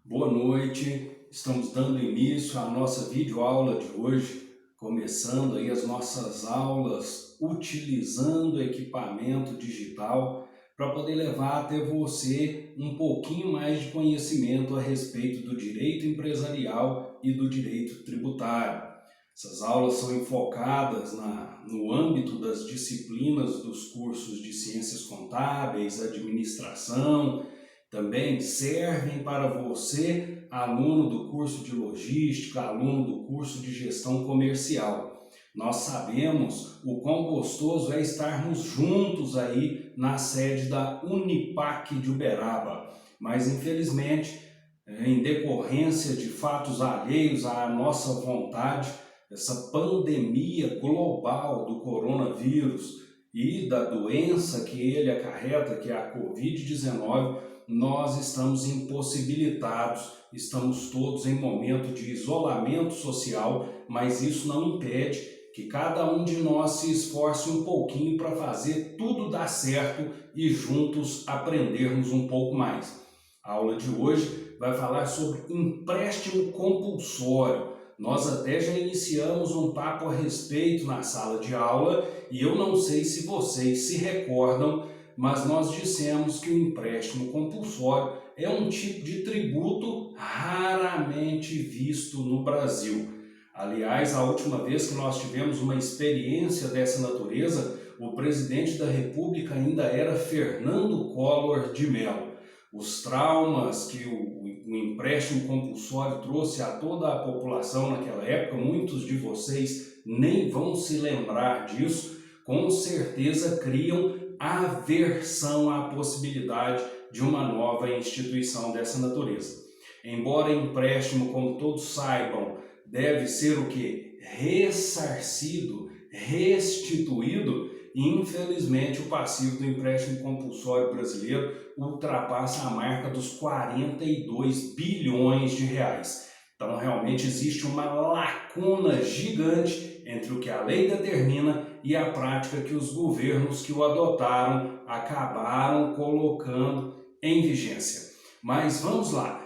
Boa noite, estamos dando início à nossa videoaula de hoje, começando aí as nossas aulas utilizando equipamento digital para poder levar até você um pouquinho mais de conhecimento a respeito do direito empresarial e do direito tributário. Essas aulas são enfocadas no âmbito das disciplinas dos cursos de Ciências Contábeis, Administração. Também servem para você, aluno do curso de Logística, aluno do curso de Gestão Comercial. Nós sabemos o quão gostoso é estarmos juntos aí na sede da Unipac de Uberaba, mas infelizmente, em decorrência de fatos alheios à nossa vontade, essa pandemia global do coronavírus e da doença que ele acarreta, que é a Covid-19, nós estamos impossibilitados, estamos todos em momento de isolamento social, mas isso não impede que cada um de nós se esforce um pouquinho para fazer tudo dar certo e juntos aprendermos um pouco mais. A aula de hoje vai falar sobre empréstimo compulsório. Nós até já iniciamos um papo a respeito na sala de aula e eu não sei se vocês se recordam, mas nós dissemos que o empréstimo compulsório é um tipo de tributo raramente visto no Brasil. Aliás, a última vez que nós tivemos uma experiência dessa natureza, o presidente da República ainda era Fernando Collor de Mello. Os traumas que o empréstimo compulsório trouxe a toda a população naquela época, muitos de vocês nem vão se lembrar disso, com certeza criam aversão à possibilidade de uma nova instituição dessa natureza. Embora empréstimo, como todos saibam, deve ser o quê? Ressarcido, restituído, infelizmente o passivo do empréstimo compulsório brasileiro ultrapassa a marca dos 42 bilhões de reais. Então realmente existe uma lacuna gigante entre o que a lei determina e a prática que os governos que o adotaram acabaram colocando em vigência. Mas vamos lá.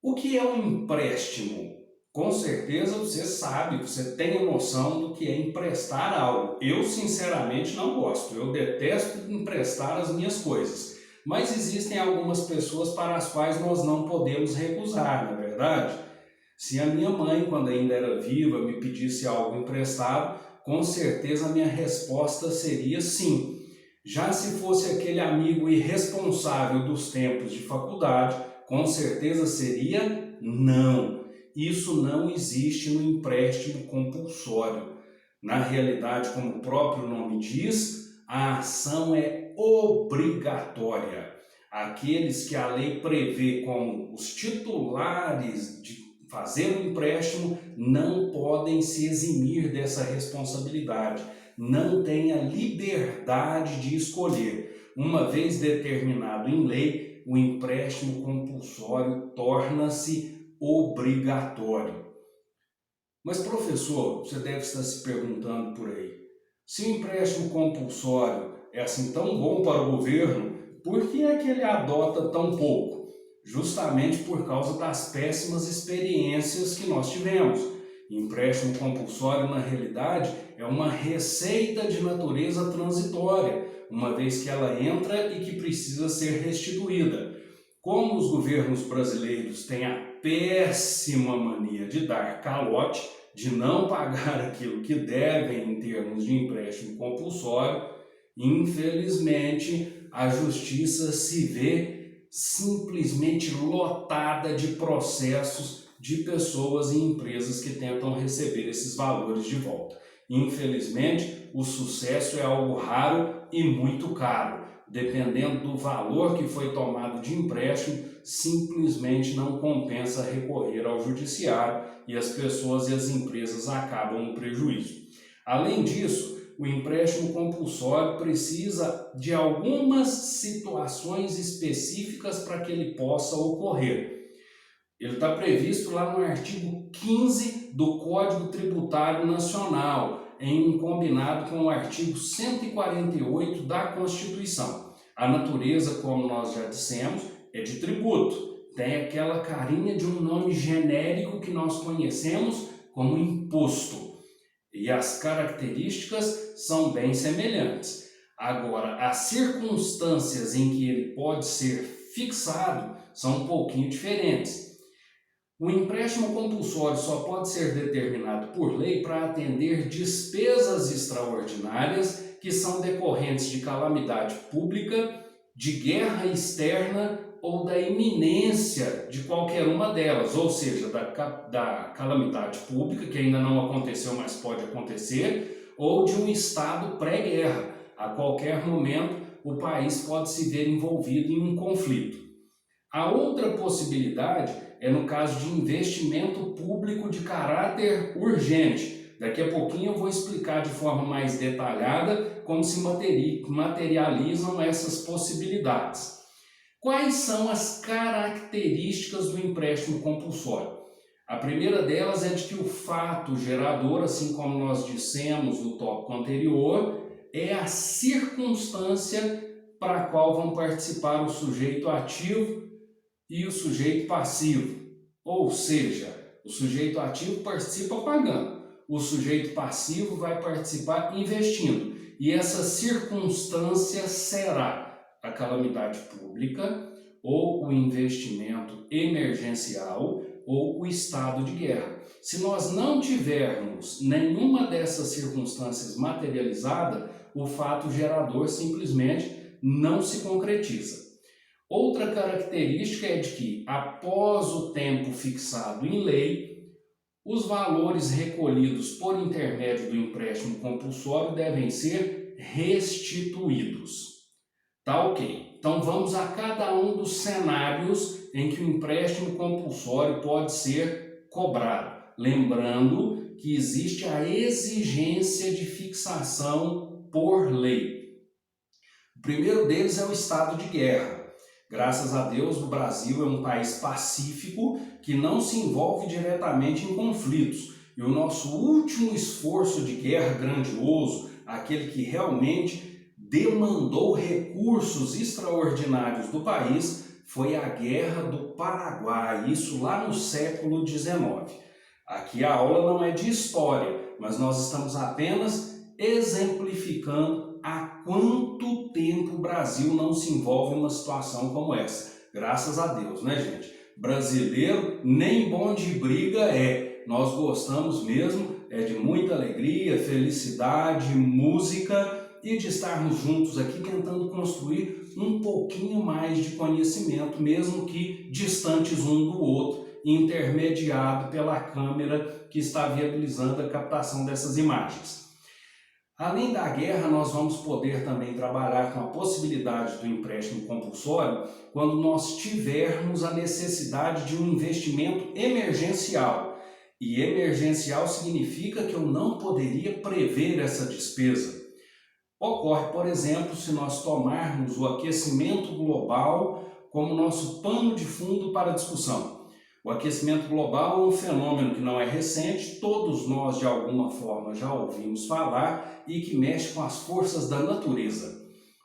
O que é um empréstimo? Com certeza você sabe, você tem a noção do que é emprestar algo. Eu sinceramente não gosto, eu detesto emprestar as minhas coisas. Mas existem algumas pessoas para as quais nós não podemos recusar, não é verdade? Se a minha mãe, quando ainda era viva, me pedisse algo emprestado, com certeza a minha resposta seria sim. Já se fosse aquele amigo irresponsável dos tempos de faculdade, com certeza seria não. Isso não existe no empréstimo compulsório. Na realidade, como o próprio nome diz, a ação é obrigatória. Aqueles que a lei prevê como os titulares de fazer um empréstimo não podem se eximir dessa responsabilidade, não têm a liberdade de escolher. Uma vez determinado em lei, o empréstimo compulsório torna-se obrigatório. Mas professor, você deve estar se perguntando por aí, se o empréstimo compulsório é assim tão bom para o governo, por que é que ele adota tão pouco? Justamente por causa das péssimas experiências que nós tivemos. Empréstimo compulsório, na realidade, é uma receita de natureza transitória, uma vez que ela entra e que precisa ser restituída. Como os governos brasileiros têm a péssima mania de dar calote, de não pagar aquilo que devem em termos de empréstimo compulsório, infelizmente a justiça se vê simplesmente lotada de processos de pessoas e empresas que tentam receber esses valores de volta. Infelizmente, o sucesso é algo raro e muito caro. Dependendo do valor que foi tomado de empréstimo, simplesmente não compensa recorrer ao judiciário e as pessoas e as empresas acabam no prejuízo. Além disso, o empréstimo compulsório precisa de algumas situações específicas para que ele possa ocorrer. Ele está previsto lá no artigo 15 do Código Tributário Nacional, em combinado com o artigo 148 da Constituição. A natureza, como nós já dissemos, é de tributo. tem aquela carinha de um nome genérico que nós conhecemos como imposto. E as características são bem semelhantes. Agora, as circunstâncias em que ele pode ser fixado são um pouquinho diferentes. O empréstimo compulsório só pode ser determinado por lei para atender despesas extraordinárias que são decorrentes de calamidade pública, de guerra externa ou da iminência de qualquer uma delas, ou seja, da calamidade pública, que ainda não aconteceu, mas pode acontecer, ou de um estado pré-guerra. A qualquer momento, o país pode se ver envolvido em um conflito. A outra possibilidade é no caso de investimento público de caráter urgente. Daqui a pouquinho eu vou explicar de forma mais detalhada como se materializam essas possibilidades. Quais são as características do empréstimo compulsório? A primeira delas é de que o fato gerador, assim como nós dissemos no tópico anterior, é a circunstância para a qual vão participar o sujeito ativo e o sujeito passivo. Ou seja, o sujeito ativo participa pagando, o sujeito passivo vai participar investindo. E essa circunstância será a calamidade pública, ou o investimento emergencial, ou o estado de guerra. Se nós não tivermos nenhuma dessas circunstâncias materializada, o fato gerador simplesmente não se concretiza. Outra característica é de que, após o tempo fixado em lei, os valores recolhidos por intermédio do empréstimo compulsório devem ser restituídos. Tá ok. Então vamos a cada um dos cenários em que o empréstimo compulsório pode ser cobrado. Lembrando que existe a exigência de fixação por lei. O primeiro deles é o estado de guerra. Graças a Deus, o Brasil é um país pacífico que não se envolve diretamente em conflitos. E o nosso último esforço de guerra grandioso, aquele que realmente demandou recursos extraordinários do país, foi a Guerra do Paraguai, isso lá no século XIX. Aqui a aula não é de história, mas nós estamos apenas exemplificando há quanto tempo o Brasil não se envolve em uma situação como essa. Graças a Deus, né, gente? Brasileiro nem bom de briga é. Nós gostamos mesmo de muita alegria, felicidade, música e de estarmos juntos aqui tentando construir um pouquinho mais de conhecimento, mesmo que distantes um do outro, intermediado pela câmera que está viabilizando a captação dessas imagens. Além da guerra, nós vamos poder também trabalhar com a possibilidade do empréstimo compulsório quando nós tivermos a necessidade de um investimento emergencial. E emergencial significa que eu não poderia prever essa despesa. Ocorre, por exemplo, se nós tomarmos o aquecimento global como nosso pano de fundo para a discussão. O aquecimento global é um fenômeno que não é recente, todos nós de alguma forma já ouvimos falar e que mexe com as forças da natureza.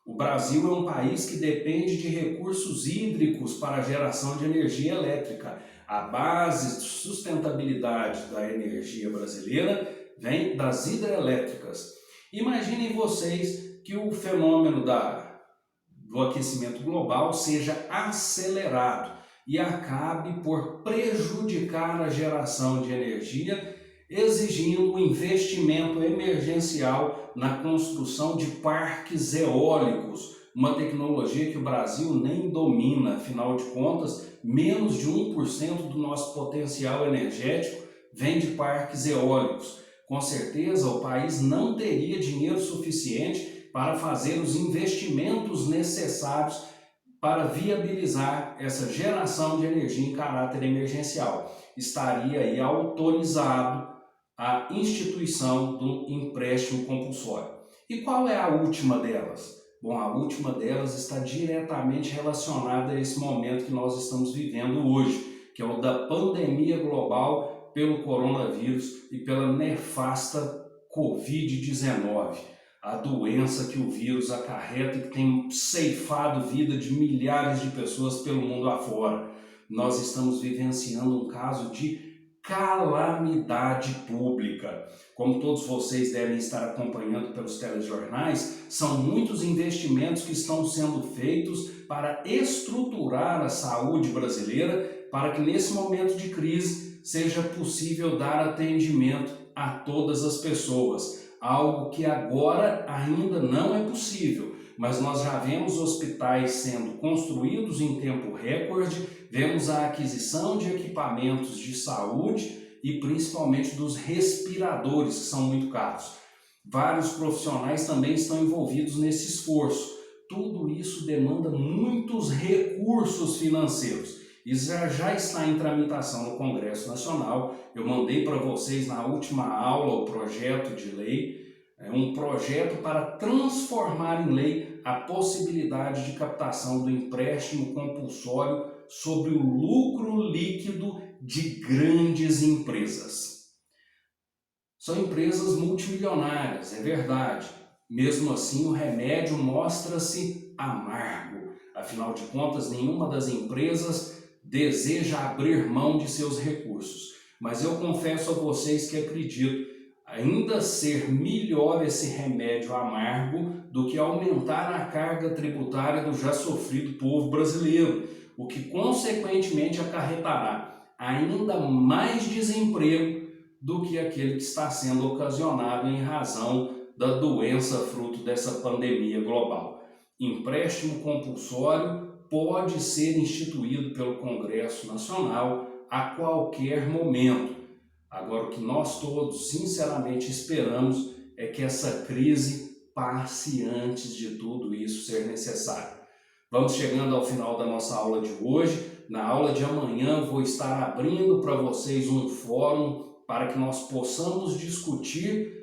O Brasil é um país que depende de recursos hídricos para a geração de energia elétrica. A base de sustentabilidade da energia brasileira vem das hidrelétricas. Imaginem vocês que o fenômeno do aquecimento global seja acelerado e acabe por prejudicar a geração de energia, exigindo um investimento emergencial na construção de parques eólicos, uma tecnologia que o Brasil nem domina, afinal de contas, menos de 1% do nosso potencial energético vem de parques eólicos. Com certeza, o país não teria dinheiro suficiente para fazer os investimentos necessários para viabilizar essa geração de energia em caráter emergencial. Estaria aí autorizado a instituição do empréstimo compulsório. E qual é a última delas? Bom, a última delas está diretamente relacionada a esse momento que nós estamos vivendo hoje, que é o da pandemia global pelo coronavírus e pela nefasta Covid-19. A doença que o vírus acarreta e que tem ceifado vida de milhares de pessoas pelo mundo afora. nós estamos vivenciando um caso de calamidade pública. Como todos vocês devem estar acompanhando pelos telejornais, são muitos investimentos que estão sendo feitos para estruturar a saúde brasileira para que nesse momento de crise seja possível dar atendimento a todas as pessoas, algo que agora ainda não é possível, mas nós já vemos hospitais sendo construídos em tempo recorde, vemos a aquisição de equipamentos de saúde e principalmente dos respiradores, que são muito caros. Vários profissionais também estão envolvidos nesse esforço. Tudo isso demanda muitos recursos financeiros. Isso já está em tramitação no Congresso Nacional. Eu mandei para vocês na última aula o projeto de lei. É um projeto para transformar em lei a possibilidade de captação do empréstimo compulsório sobre o lucro líquido de grandes empresas. São empresas multimilionárias, é verdade. Mesmo assim, o remédio mostra-se amargo. Afinal de contas, nenhuma das empresas deseja abrir mão de seus recursos. Mas eu confesso a vocês que acredito ainda ser melhor esse remédio amargo do que aumentar a carga tributária do já sofrido povo brasileiro, o que consequentemente acarretará ainda mais desemprego do que aquele que está sendo ocasionado em razão da doença fruto dessa pandemia global. Empréstimo compulsório pode ser instituído pelo Congresso Nacional a qualquer momento. Agora, o que nós todos sinceramente esperamos é que essa crise passe antes de tudo isso ser necessário. Vamos chegando ao final da nossa aula de hoje. Na aula de amanhã vou estar abrindo para vocês um fórum para que nós possamos discutir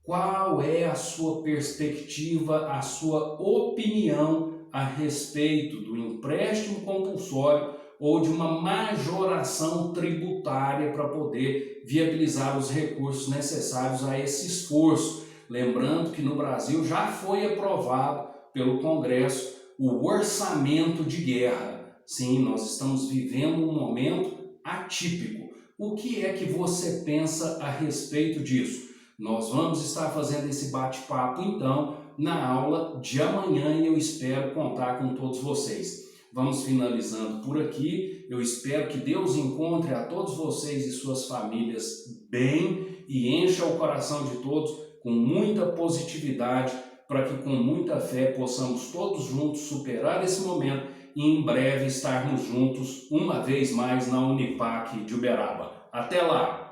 qual é a sua perspectiva, a sua opinião a respeito do empréstimo compulsório ou de uma majoração tributária para poder viabilizar os recursos necessários a esse esforço. Lembrando que no Brasil já foi aprovado pelo Congresso o orçamento de guerra. Sim, nós estamos vivendo um momento atípico. O que é que você pensa a respeito disso? Nós vamos estar fazendo esse bate-papo, então, na aula de amanhã e eu espero contar com todos vocês. Vamos finalizando por aqui. Eu espero que Deus encontre a todos vocês e suas famílias bem e encha o coração de todos com muita positividade para que com muita fé possamos todos juntos superar esse momento e em breve estarmos juntos uma vez mais na Unipac de Uberaba. Até lá!